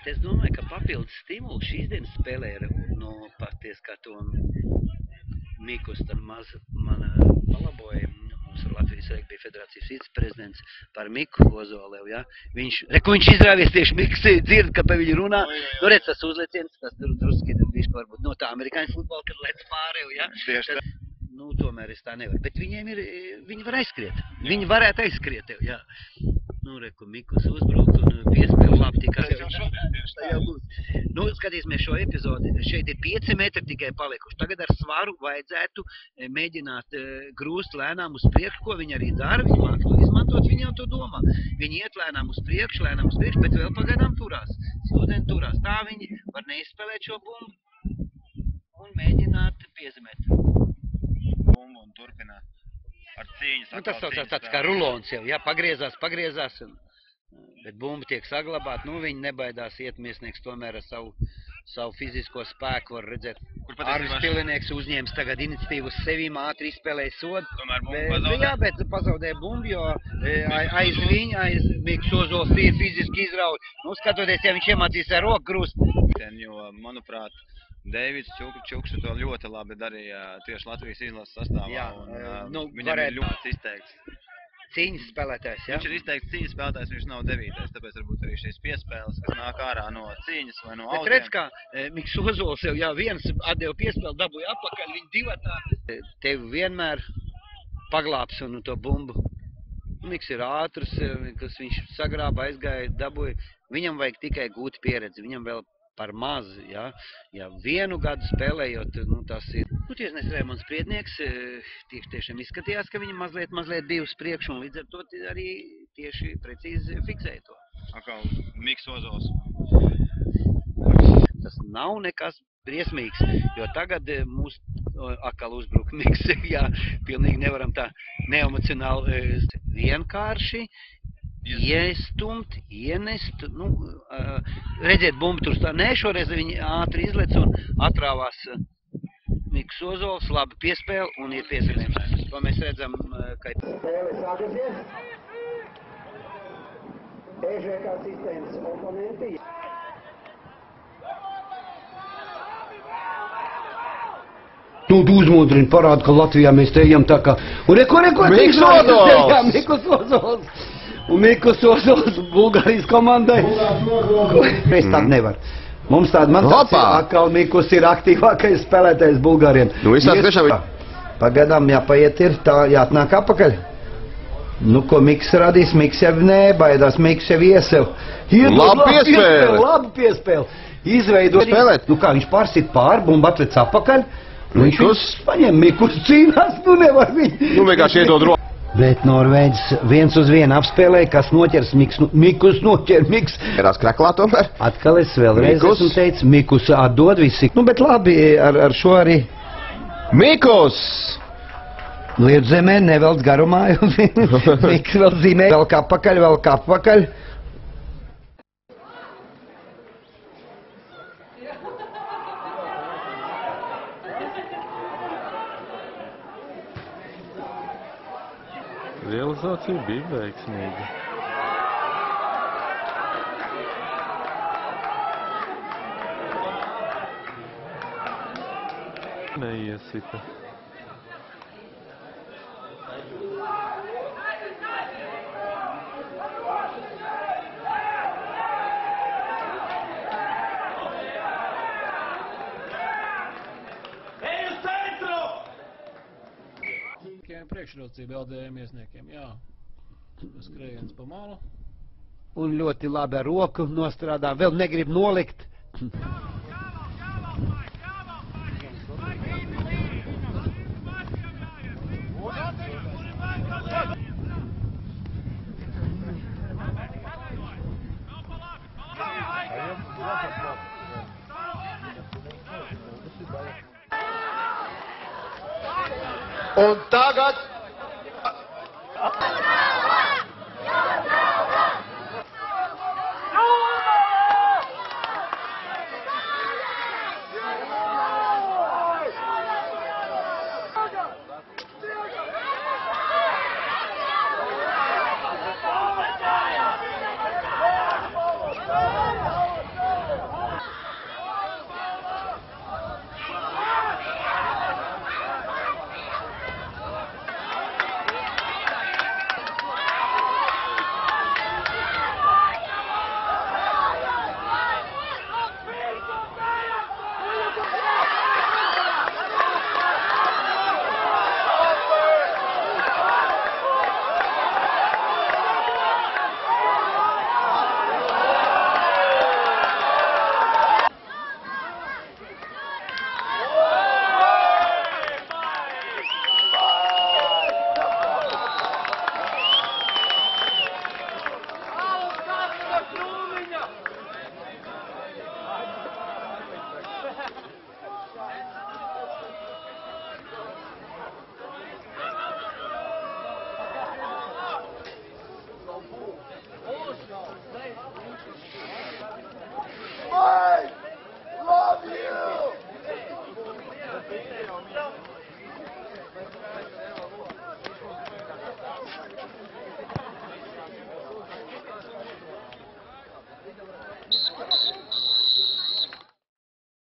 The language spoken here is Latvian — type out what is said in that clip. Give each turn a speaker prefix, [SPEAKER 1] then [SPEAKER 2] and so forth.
[SPEAKER 1] Bet es domāju, ka papildus stimulu šīs dienas spēlē ir, paties, kā to Mikus tad maz man palaboja. Mums ar Latvijas Regbija federācijas viceprezidents par Miku Ozolevu, ja? Viņš izrāvies tieši Miks dzird, ka pa viņu runā. Nu, redz, tas uzlieciens, tas druski varbūt no tā amerikāņu futbola, kad lec pārēju, ja? Nu, tomēr es tā nevaru. Bet viņi var aizskriet. Viņi varētu aizskriet tev, jā. Nu, reku, Mikus uzbruk un piespēl labi tikai. Nu, skatīsimies šo epizodi. Šeit ir 5 metri tikai palikuši. Tagad ar svaru vajadzētu mēģināt grūst lēnām uz priekšu, ko viņi arī dara. Viņi māk to izmantot, viņi jau to domā. Viņi iet lēnām uz priekšu, bet vēl pagaidām turās. Studenti turās. Tā viņi var neizspēlēt šo bumbu un mēģināt piezemēt.
[SPEAKER 2] Bumbu un turpināt. Ar cīņas,
[SPEAKER 1] nu, tas tāds kā rulons jau, jā, pagriezās, bet bumba tiek saglabāt, nu, viņi nebaidās iet Miesnieks tomēr ar savu fizisko spēku, var redzēt. Arvis Pilinieks uzņēmis tagad iniciatīvu uz sevīm, ātri izspēlēja sodu.
[SPEAKER 2] Tomēr bumba pazaudē?
[SPEAKER 1] Jā, bet pazaudēja bumbu, jo aiz Miks Ozols ir fiziski izrauj. Nu, skatoties, ja viņš iemācīs ar roku grūst.
[SPEAKER 2] Jo, manuprāt, Deivids Čukšs to ļoti labi darīja tieši Latvijas izlases sastāvā.
[SPEAKER 1] Jā,
[SPEAKER 2] viņam ir ļoti izteikts.
[SPEAKER 1] Cīņas spēlētājs, jā?
[SPEAKER 2] Viņš ir izteikts cīņas spēlētājs, viņš nav 9. Tāpēc varbūt arī šīs piespēles, kas nāk ārā no cīņas vai no autiem.
[SPEAKER 1] Bet redz, kā Miks Ozols jau viens atdeva piespēli, dabūja apakaļ, viņi divatā. Tevi vienmēr paglābs un to bumbu. Miks ir ātrs, kas viņš sagrāba, aizgāja, dabūja. Viņam vajag tikai gūt pieredzi, viņam vēl par maz, ja vienu gadu spēlējot, nu tas ir. Nu, tiesnes Rēmons Priednieks tiešām izskatījās, ka viņi mazliet bija uz priekšu, un līdz ar to arī tieši precīzi fiksēja to.
[SPEAKER 2] Atkal Miks Ozols.
[SPEAKER 1] Tas nav nekas briesmīgs, jo tagad mūs atkal uzbruk Miks, jā, pilnīgi nevaram tā neemocionāli vienkārši. Iestumt, ienest, nu, redziet, bumbu tur stāv. Nē, šoreiz viņi ātri izlec un atrāvās Miks Ozols, labi piespēle un ir piezemējums. To mēs redzam, ka...
[SPEAKER 3] Spēle sākusies. EŽK asistents oponenti. Nu, tu uzmodrini, parāda, ka Latvijā mēs te ejam tā kā... Un reko,
[SPEAKER 4] Miks Ozols!
[SPEAKER 3] Mikus Ozols! Un Mikus Ozols Bulgārijas komandai. Es tādu nevaru. Mums tāda, man tāds atkal Mikus ir aktīvākais spēlētājs Bulgāriem.
[SPEAKER 4] Nu, visās tiešām ir.
[SPEAKER 3] Pagaidām jāpaiet ir, tā jāatnāk apakaļ. Nu, ko Miks radīs, Miks jau nebaidās, Miks jau iesev.
[SPEAKER 4] Labi piespēle!
[SPEAKER 3] Labi piespēle! Izveido spēlēt. Nu kā, viņš pārsit pār, bumba atlec apakaļ. Viņš paņem Mikus cīnās, nu nevar viņu.
[SPEAKER 4] Nu, vienkārši iedod roku.
[SPEAKER 3] Bet Norvēģis 1 uz 1 apspēlēja, kas noķers Mikus noķer Miks.
[SPEAKER 4] Erās kreklā tomēr.
[SPEAKER 3] Atkal es vēlreiz esmu teicis, Mikus atdod visi. Nu, bet labi, ar šo arī.
[SPEAKER 4] Mikus!
[SPEAKER 3] Liet zemē, nevelc garumā. Miks vēl zīmē. Vēl kā apakaļ.
[SPEAKER 5] Realizācija bija veiksmīga. Neiesita.
[SPEAKER 6] Priekšrocība LDM Miesniekiem, jā. Skrējiens pa malu.
[SPEAKER 3] Un ļoti labi ar roku nostrādā, vēl negrib nolikt.
[SPEAKER 4] Un tagad